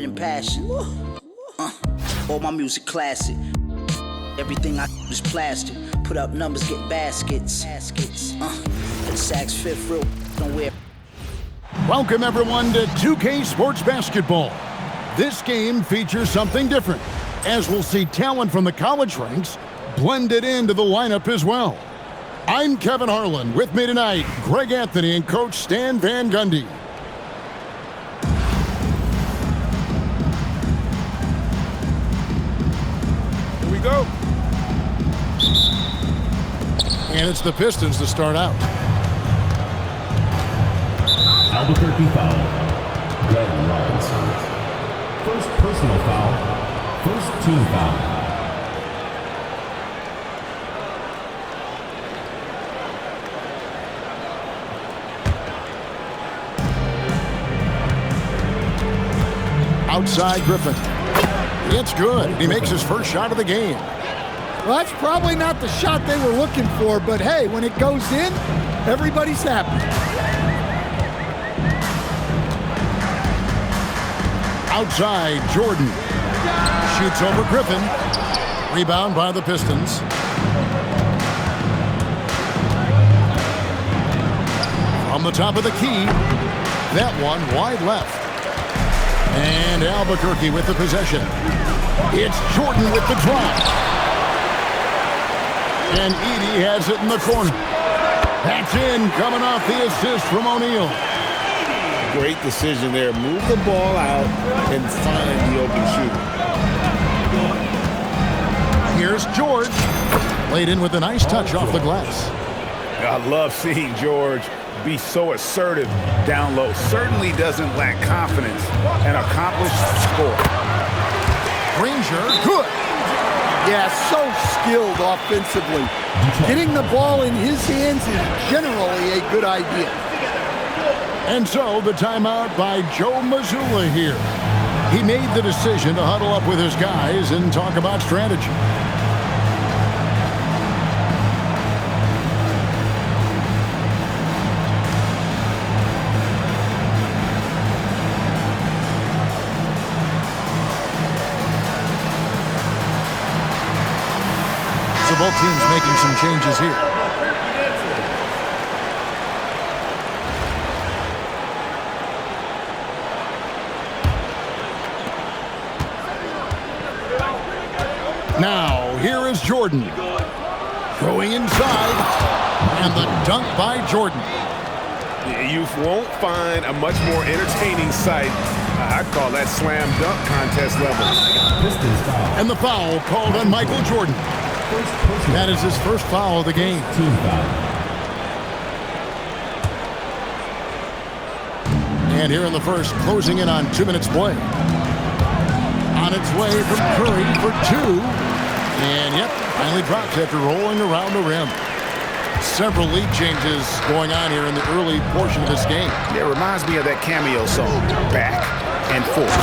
and passion. All my music classic. Everything I is plastic. Put up numbers, get baskets. And Saks Fifth real don't wear. Welcome everyone to 2K Sports Basketball. This game features something different, as we'll see talent from the college ranks blended into the lineup as well. I'm Kevin Harlan. With me tonight, Greg Anthony and Coach Stan Van Gundy. Here we go. And it's the Pistons to start out. Albuquerque foul. Glenn Robinson. First personal foul. First team foul. Outside Griffin. It's good. He makes his first shot of the game. Well, that's probably not the shot they were looking for, but hey, when it goes in, everybody's happy. Outside, Jordan. Shoots over Griffin. Rebound by the Pistons. From the top of the key. That one wide left. And Albuquerque with the possession. It's Jordan with the drive. And Edey has it in the corner. That's in, coming off the assist from O'Neal. Great decision there. Move the ball out and find the open shooter. Here's George. Laid in with a nice touch off the glass. I love seeing George be so assertive down low. Certainly doesn't lack confidence. An accomplished score. Granger, good. Yeah, so skilled offensively. Getting the ball in his hands is generally a good idea. And so the timeout by Joe Mazzulla here. He made the decision to huddle up with his guys and talk about strategy. So both teams making some changes here. Now, here is Jordan. Going inside. And the dunk by Jordan. You won't find a much more entertaining sight. I'd call that slam dunk contest level. And the foul called on Michael Jordan. That is his first foul of the game. Team foul. And here in the first, closing in on 2 minutes play. On its way from Curry for two. And yep, finally drops after rolling around the rim. Several lead changes going on here in the early portion of this game. It reminds me of that cameo song, Back and Forth.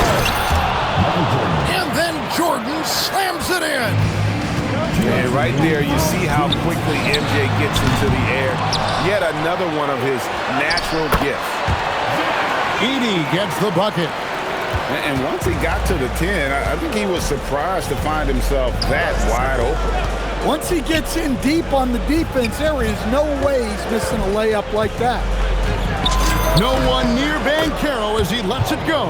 And then Jordan slams it in. And right there, you see how quickly MJ gets into the air. Yet another one of his natural gifts. Edey gets the bucket. And once he got to the 10, I think he was surprised to find himself that wide open. Once he gets in deep on the defense, there is no way he's missing a layup like that. No one near Banchero as he lets it go.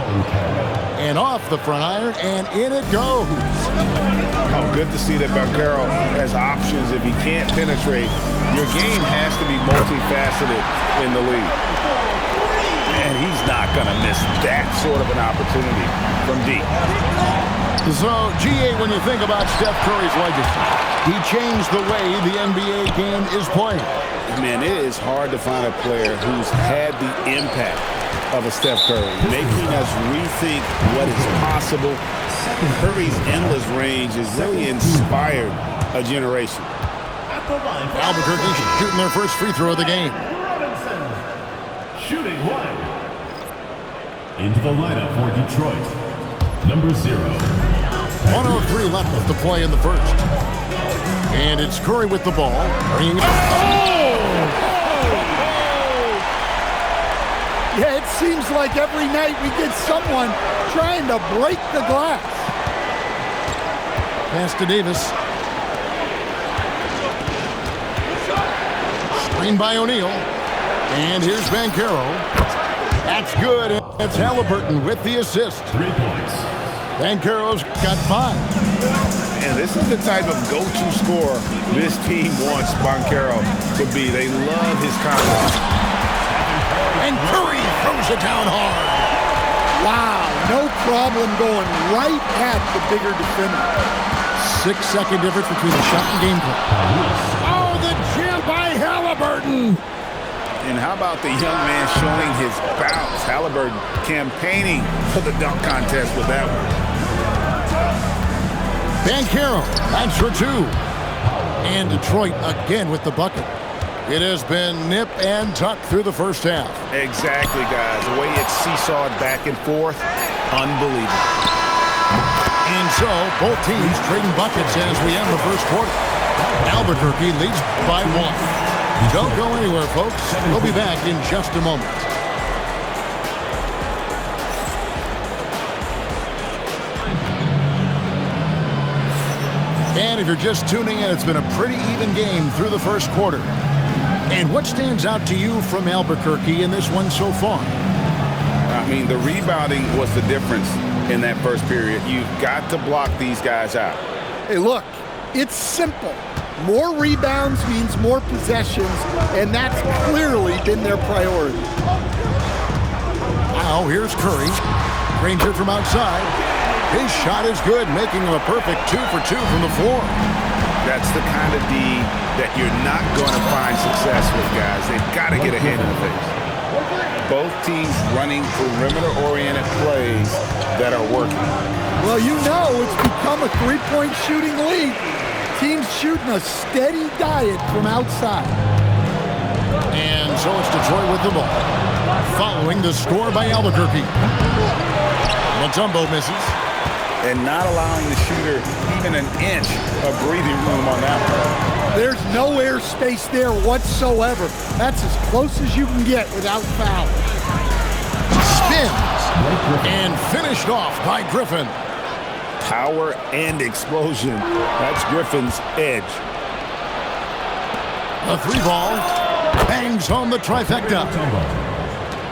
And off the front iron, and in it goes. Oh, good to see that Banchero has options. If he can't penetrate, your game has to be multifaceted in the league. And he's not going to miss that sort of an opportunity from deep. So, GA, when you think about Steph Curry's legacy, he changed the way the NBA game is played. Man, it is hard to find a player who's had the impact of a Steph Curry, making us rethink what is possible. Curry's endless range has really inspired a generation. Albuquerque shooting their first free throw of the game. Shooting one. Into the lineup for Detroit. Number 0. 1:03 left to play in the first. And it's Curry with the ball. Bringing it. Yeah, it seems like every night we get someone trying to break the glass. Pass to Davis. Screen by O'Neal. And here's Banchero. That's good. It's Halliburton with the assist. 3 points. Banchero's got 5. And this is the type of go-to scorer this team wants Banchero to be. They love his confidence. And Curry throws it down hard. Wow, no problem going right at the bigger defender. 6-second difference between the shot and game clock. Oh, the jam by Halliburton. And how about the young man showing his bounce? Halliburton campaigning for the dunk contest with that one. Banchero, that's for 2. And Detroit again with the bucket. It has been nip and tuck through the first half. Exactly, guys. The way it's seesawed back and forth, unbelievable. And so, both teams trading buckets as we end the first quarter. Albuquerque leads by 1. Don't go anywhere, folks. We'll be back in just a moment. And if you're just tuning in, it's been a pretty even game through the first quarter. And what stands out to you from Albuquerque in this one so far? I mean, the rebounding was the difference in that first period. You've got to block these guys out. Hey, look, it's simple. More rebounds means more possessions, and that's clearly been their priority. Now, here's Curry. Granger from outside. His shot is good, making him a perfect 2 for 2 from the floor. That's the kind of D that you're not going to find success with, guys. They've got to get a hand in the face. Both teams running perimeter-oriented plays that are working. Well, you know it's become a three-point shooting league. Teams shooting a steady diet from outside. And so it's Detroit with the ball. Following the score by Albuquerque. Mutombo misses. And not allowing the shooter even an inch of breathing room on that one. There's no air space there whatsoever. That's as close as you can get without foul. Spins. And finished off by Griffin. Power and explosion. That's Griffin's edge. The 3-ball bangs home the trifecta.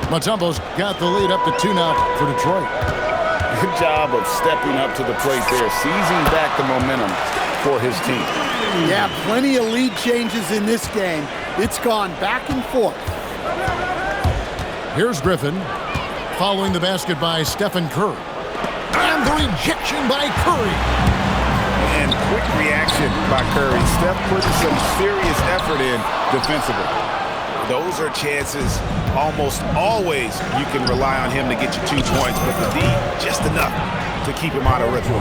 Mutombo's got the lead up to 2 now for Detroit. Good job of stepping up to the plate there, seizing back the momentum for his team. Yeah, plenty of lead changes in this game. It's gone back and forth. Here's Griffin, following the basket by Stephen Curry. And the rejection by Curry. And quick reaction by Curry. Steph putting some serious effort in defensively. Those are chances almost always you can rely on him to get you 2 points, but the D, just enough to keep him out of rhythm.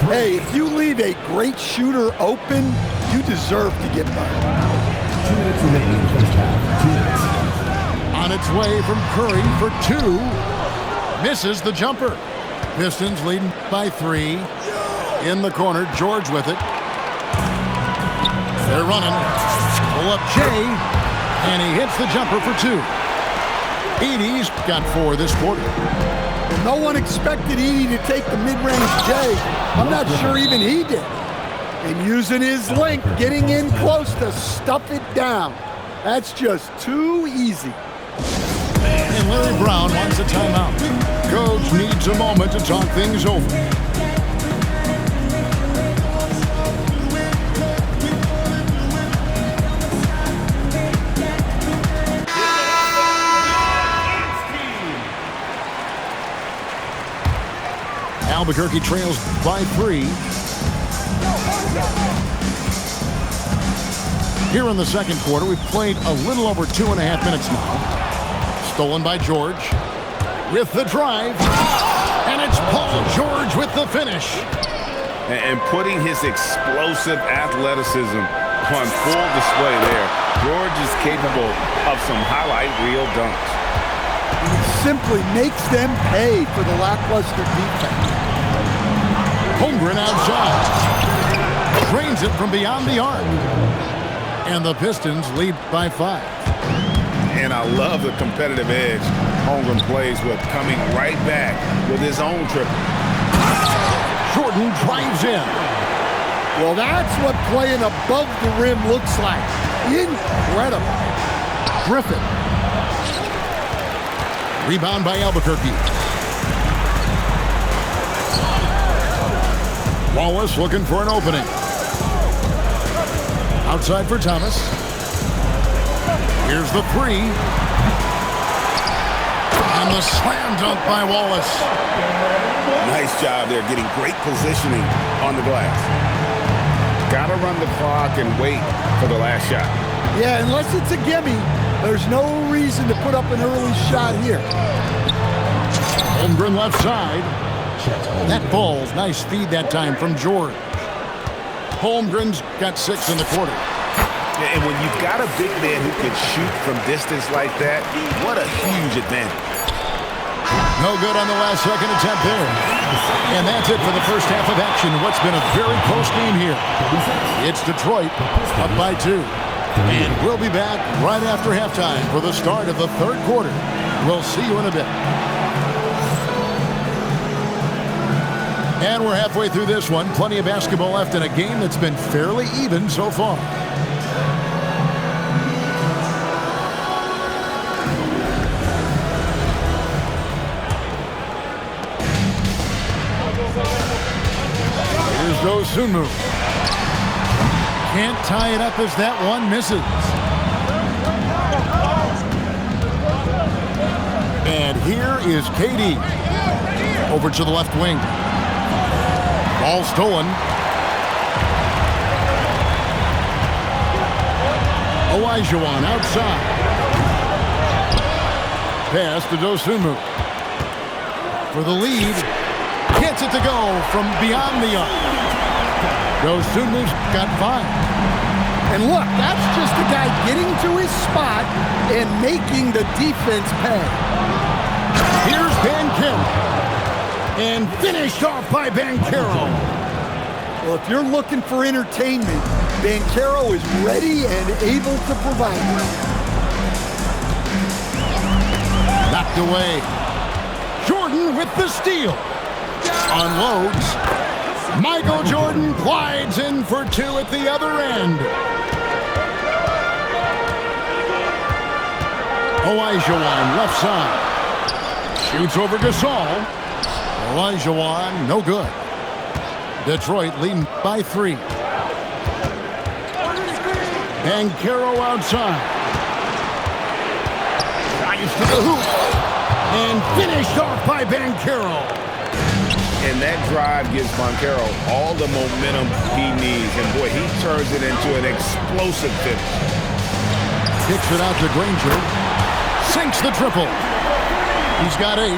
Hey, if you leave a great shooter open, you deserve to get burned. 2 minutes remaining in the first half. 2 minutes. On its way from Curry for 2. Misses the jumper. Pistons leading by 3. In the corner, George with it. They're running. Pull up Jay. And he hits the jumper for 2. Edey's got 4 this quarter. No one expected Edey to take the mid-range J. I'm not sure even he did. And using his length, getting in close to stuff it down. That's just too easy. And Larry Brown wants a timeout. Coach needs a moment to talk things over. Albuquerque trails by 3. Here in the second quarter, we've played a little over 2.5 minutes now. Stolen by George with the drive. And it's Paul George with the finish. And putting his explosive athleticism on full display there. George is capable of some highlight reel dunks. He simply makes them pay for the lackluster defense. Holmgren outside. Drains it from beyond the arc. And the Pistons lead by 5. And I love the competitive edge Holmgren plays with, coming right back with his own triple. Jordan drives in. Well, that's what playing above the rim looks like. Incredible. Griffin. Rebound by Albuquerque. Wallace looking for an opening. Outside for Thomas. Here's the three. And the slam dunk by Wallace. Nice job there, getting great positioning on the glass. Got to run the clock and wait for the last shot. Yeah, unless it's a gimme, there's no reason to put up an early shot here. Holmgren left side. That falls. Nice feed that time from George. Holmgren's got 6 in the quarter. And when you've got a big man who can shoot from distance like that, what a huge advantage. No good on the last second attempt there. And that's it for the first half of action. What's been a very close game here. It's Detroit up by 2. And we'll be back right after halftime for the start of the third quarter. We'll see you in a bit. And we're halfway through this one. Plenty of basketball left in a game that's been fairly even so far. Here's Dosunmu. Can't tie it up as that one misses. And here is KD. Over to the left wing. Ball stolen. Olajuwon outside. Pass to Dosunmu. For the lead. Gets it to go from beyond the arc. Dosunmu's got 5. And look, that's just a guy getting to his spot and making the defense pay. Here's Banchero. And finished off by Banchero. Well, if you're looking for entertainment, Banchero is ready and able to provide it. Knocked away. Jordan with the steal. Unloads. Michael Jordan glides in for 2 at the other end. Olajuwon left side. Shoots over Gasol. Olajuwon, no good. Detroit leading by 3. Banchero outside. Drives to the hoop. And finished off by Banchero. And that drive gives Banchero all the momentum he needs. And boy, he turns it into an explosive finish. Kicks it out to Granger. Sinks the triple. He's got 8.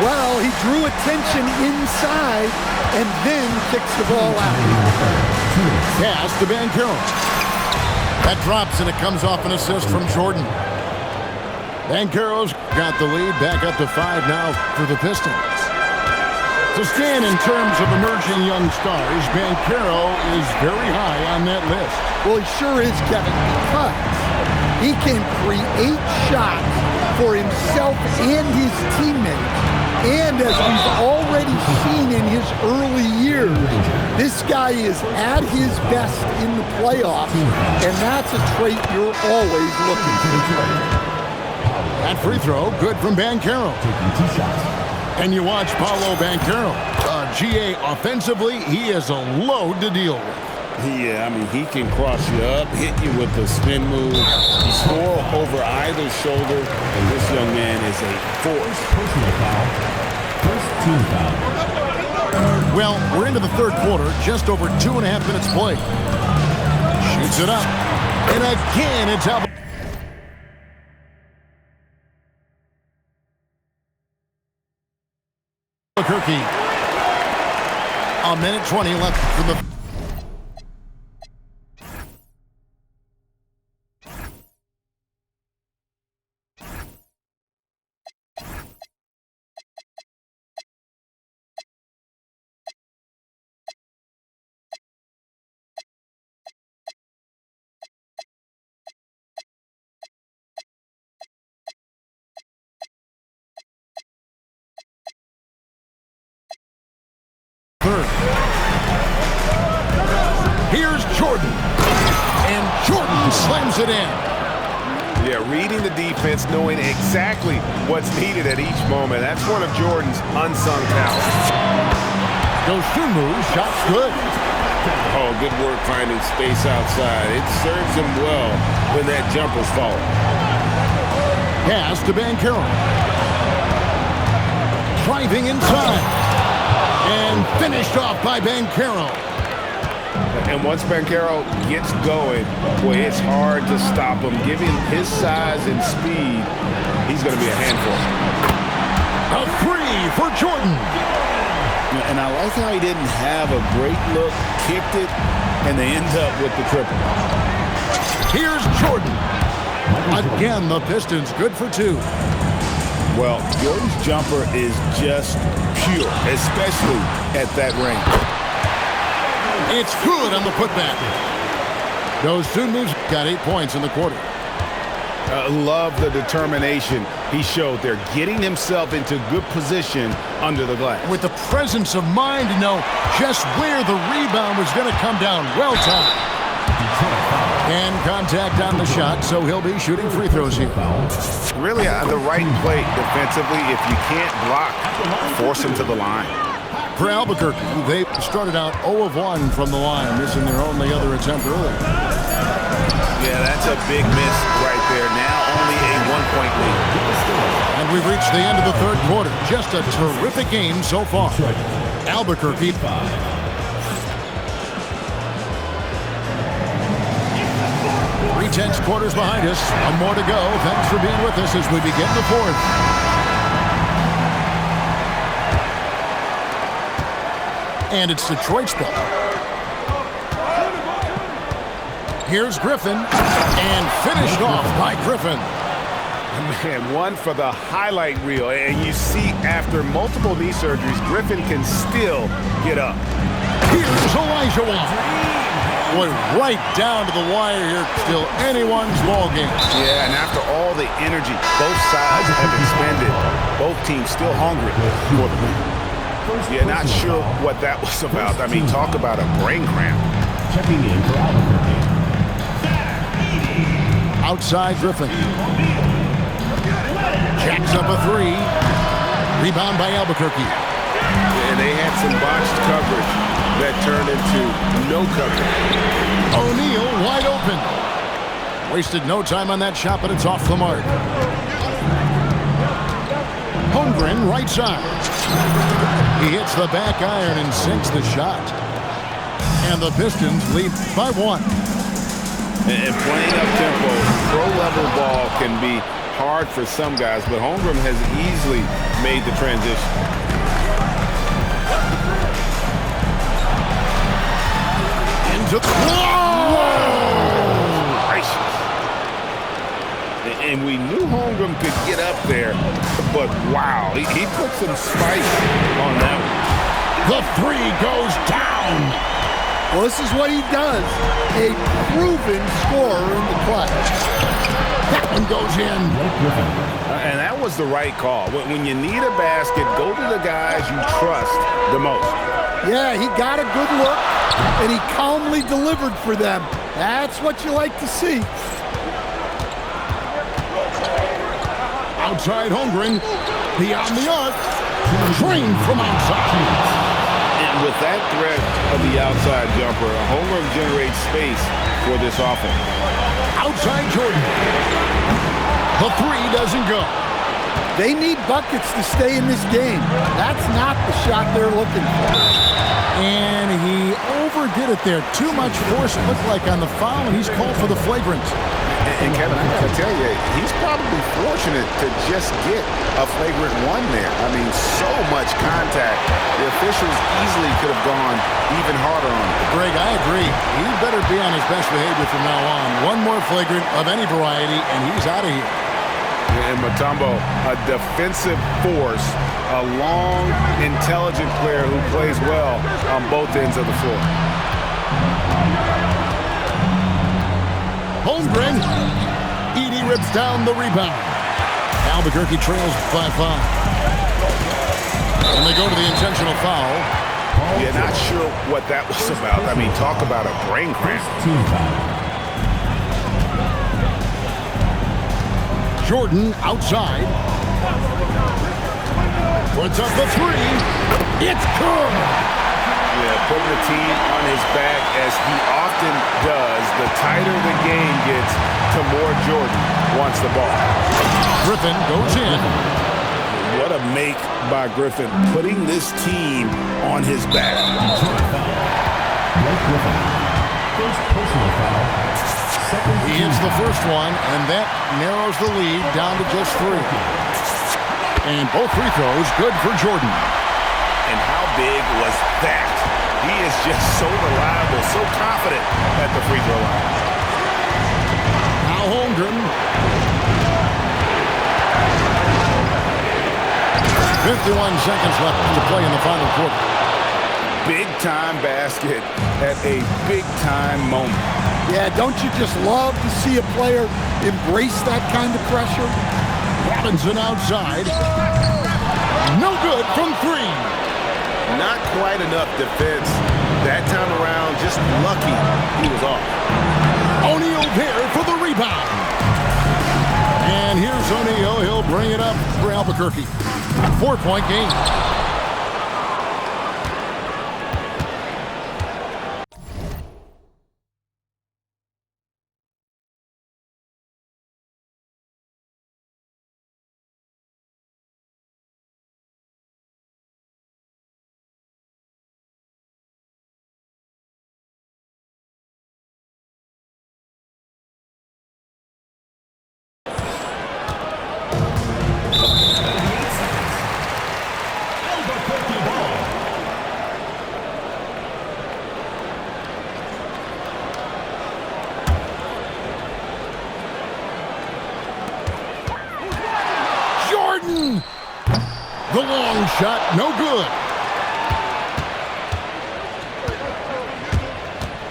Well, he drew attention inside and then kicks the ball out. Pass to Banchero. That drops and it comes off an assist from Jordan. Banchero's got the lead back up to 5 now for the Pistons. To stand in terms of emerging young stars, Banchero is very high on that list. Well, he sure is, Kevin, because he can create shots for himself and his teammates. And as we've already seen in his early years, this guy is at his best in the playoffs, and that's a trait you're always looking for. That free throw, good from Banchero. And you watch Paolo Banchero. GA offensively, he is a load to deal with. Yeah, I mean, he can cross you up, hit you with the spin move, score over either shoulder, and this young man is a force. Personal foul. First team foul. Well, we're into the third quarter, just over 2.5 minutes played. Shoots it up. And again, it's out. Albuquerque. A minute 20 left for the slams it in. Yeah, reading the defense, knowing exactly what's needed at each moment. That's one of Jordan's unsung talents. Dosunmu, shot's good. Oh, good work finding space outside. It serves him well when that jumper's falling. Pass to Banchero. Driving inside. And finished off by Banchero. And once Banchero gets going, boy, it's hard to stop him. Given his size and speed, he's going to be a handful. A three for Jordan. And I like how he didn't have a great look, kicked it, and they end up with the triple. Here's Jordan. Again, the Pistons good for two. Well, Jordan's jumper is just pure, especially at that range. It's good on the putback. Dosunmu's got 8 points in the quarter. Love the determination he showed there, getting himself into good position under the glass. With the presence of mind to know just where the rebound was going to come down. Well timed. And contact on the shot, so he'll be shooting free throws here. Really the right play defensively. If you can't block, force him to the line. For Albuquerque, they started out 0 of 1 from the line, missing their only other attempt early. Yeah, that's a big miss right there. Now only a 1-point lead. And we've reached the end of the third quarter. Just a terrific game so far. Albuquerque. 3/10 quarters behind us. One more to go. Thanks for being with us as we begin the fourth. And it's Detroit's ball. Here's Griffin, and finished off by Griffin. Man, one for the highlight reel. And you see after multiple knee surgeries, Griffin can still get up. Here's Elijah Wan. Boy, right down to the wire here. Still anyone's ball game. Yeah, and after all the energy both sides have expended, both teams still hungry for the win. Yeah, not sure what that was about. I mean, talk about a brain cramp. Checking in for Albuquerque. Outside Griffin. Jacks up a three. Rebound by Albuquerque. And they had some botched coverage that turned into no coverage. O'Neal wide open. Wasted no time on that shot, but it's off the mark. Holmgren right side. He hits the back iron and sinks the shot. And the Pistons lead by 1. And playing up-tempo, pro-level ball can be hard for some guys, but Holmgren has easily made the transition. Into the... Whoa! Gracious. And we knew Holmgren could get up there, but wow, he put some spice on that one. The three goes down. Well, this is what he does. A proven scorer in the clutch. That one goes in. And that was the right call. When you need a basket, go to the guys you trust the most. Yeah, he got a good look, and he calmly delivered for them. That's what you like to see. Outside Holmgren. Beyond the arc. Drained from outside. And with that threat of the outside jumper, Holmgren generates space for this offense. Outside Jordan. The three doesn't go. They need buckets to stay in this game. That's not the shot they're looking for. And he overdid it there. Too much force, it looked like, on the foul, and he's called for the flagrant. And Kevin, I gotta tell you, he's probably fortunate to just get a flagrant one there. I mean, so much contact. The officials easily could have gone even harder on him. Greg, I agree. He better be on his best behavior from now on. One more flagrant of any variety, and he's out of here. And Mutombo, a defensive force, a long, intelligent player who plays well on both ends of the floor. Holmgren. Edey rips down the rebound. Albuquerque trails by 5. And they go to the intentional foul. Yeah, not sure what that was about. I mean, talk about a brain cramp. Jordan outside. Puts up the three. It's good. Yeah, putting the team on his back as he often does. The tighter the game gets, the more Jordan wants the ball. Griffin goes in. What a make by Griffin, putting this team on his back. Blake Griffin. First personal foul. Second. He hits the first one, and that narrows the lead down to just 3. And both free throws good for Jordan. And how big was that? He is just so reliable, so confident at the free throw line. Now Holmgren. 51 seconds left to play in the final quarter. Big-time basket at a big-time moment. Yeah, don't you just love to see a player embrace that kind of pressure? Robinson outside. No good from 3. Not quite enough defense that time around. Just lucky he was off. O'Neal there for the rebound. And here's O'Neal. He'll bring it up for Albuquerque. 4-point game. The long shot, no good.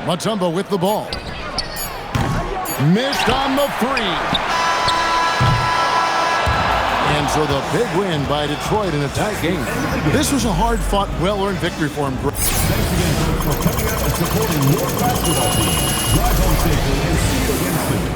Mutombo with the ball. Missed on the 3. And so the big win by Detroit in a tight game. This was a hard-fought, well-earned victory for him. Thanks again for coming out and supporting your basketball team. Drive home safely and see you again soon.